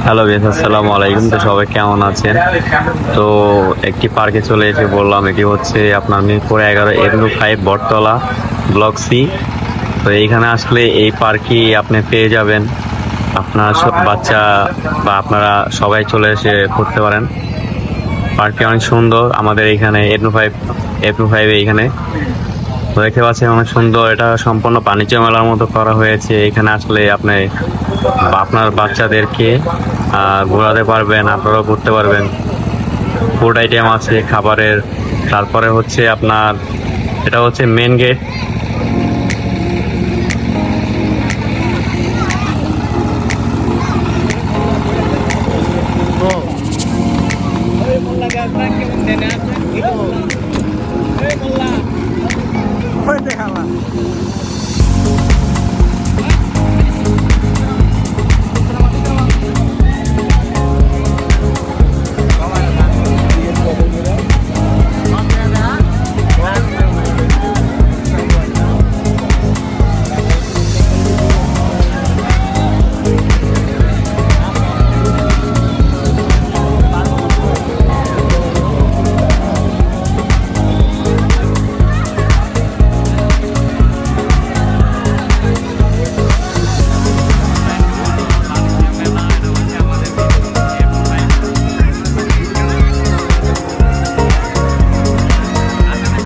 Hello বেশ, আসসালামু আলাইকুম। তো সবাই কেমন আছেন? তো একটি পার্কে চলে এসে বললাম, এটি হচ্ছে আপনার মিরপুর 11 এভিনিউ 5 বটতলা, ব্লক সি। তো এইখানে আসলে এই পার্কই আপনি পেয়ে যাবেন। আপনার সব বাচ্চা বা আপনারা সবাই চলে এসে ঘুরতে পারেন। পার্কটি অনেক সুন্দর। আমাদের এখানে এভিনিউ 5 এখানে তো দেখতে পাচ্ছেন অনেক সুন্দর। এটা সম্পূর্ণ বাণিজ্য মেলার মতো করা হয়েছে। এখানে আসলে আপনি আপনার বাচ্চাদেরকে ঘোরাতে পারবেন, আপনারাও ঘুরতে পারবেন। ফুড আইটেম আছে খাবারের। তারপরে হচ্ছে আপনার, এটা হচ্ছে মেন গেট।